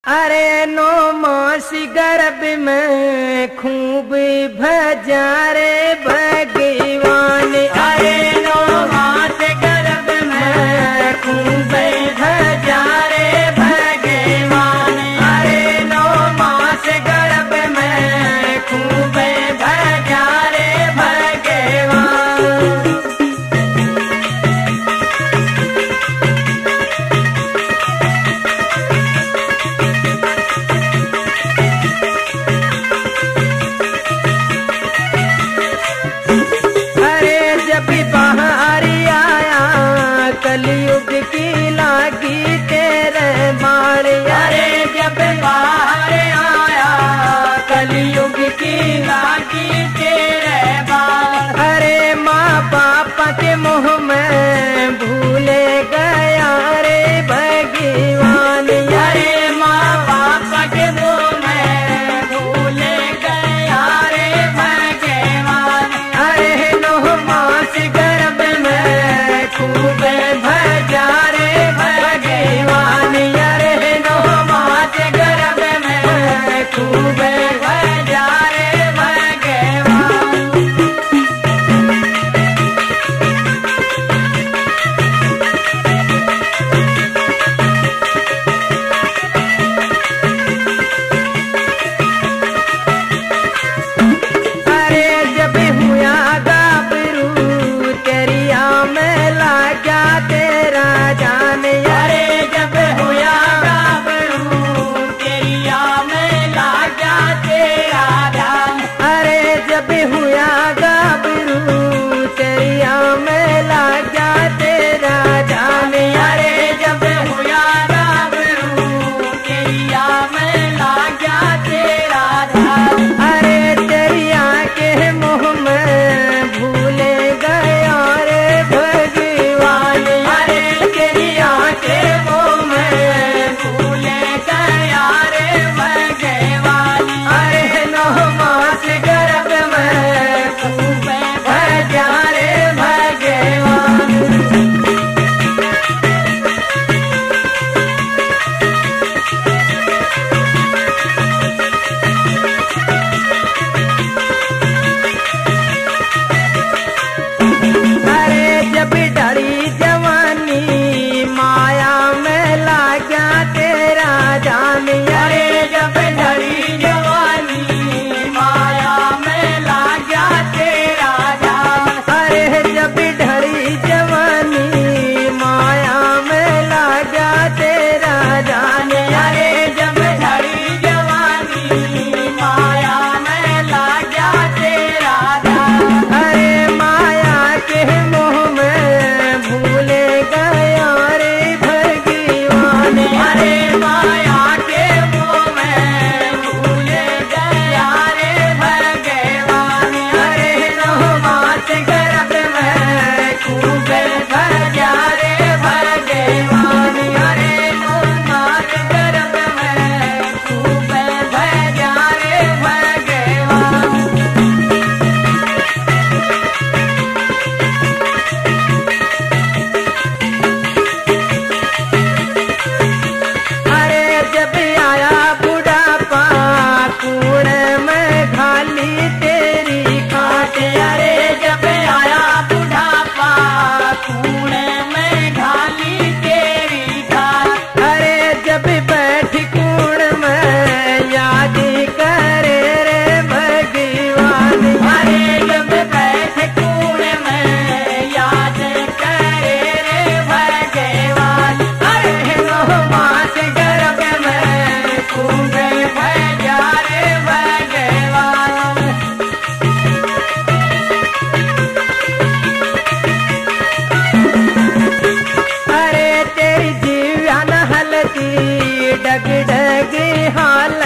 अरे 9 मास गर्भ में खूब भजा रे भगवान। अरे 9 मास गर्भ में खूब भजा रे भगवान। अरे 9 मास गर्भ में खूब भजा रे भगवान। बाहर आया कलयुग की लागी तेरे मार। अरे जब बाहर आया कलयुग की लागी तेरे बार। अरे माँ बाप के मुँह में भूले गया रे भगवान। अरे माँ बाप के मुँह में भूले गया रे भगवान। अरे 9 मास गर्भ में खूब भजा रे भगवान। अरे 9 मास गर्भ में खूब भजा रे भगवान। अरे जब हुआ गाभरू तेरिया में लागा तेरा जान। अरे जब हुआ गाभरू तेरिया में लागा तेरा जान। अरे जब हुआ गाभरू तेरिया में लागा तेरा जान। अरे जब हुआ गाभरू तेरिया में लागा तेरा जान। अरे तेरिया के मुँह में भूले गया रे भगवान। अरे तेरिया के मुँह में भूले गया रे भगवान। अरे 9 मास गर्भ में खूब भजा रे भगवान। अरे जब डरी जवानी माया में लागा तेरा जान। अरे जब डरी जवानी माया में लागा तेरा जान। अरे जब डरी जवानी माया में लागा तेरा जान। अरे जब डरी जवानी माया में लागा तेरा जान। अरे माया के मुँह में भूले गया रे भगवान। अरे माया के मुँह में भूले गया रे भगवान। अरे 9 मास गर्भ में खूब भजा रे भगवान। अरे 9 मास गर्भ में खूब भजा रे भगवान। अरे जब आया बुढ़ापा कूड़े में घाली तेरी खाट। अरे जब आया बुढ़ापा कूड़े में घाली तेरी खाट। अरे जब बैठ कूड़ में याद करे रे भगवान। अरे जब बैठ कूड़ में याद करे रे भगवान। अरे 9 मास गर्भ में खूब भजा रे भगवान। अरे तेरी जीवन हलती डग डग हाल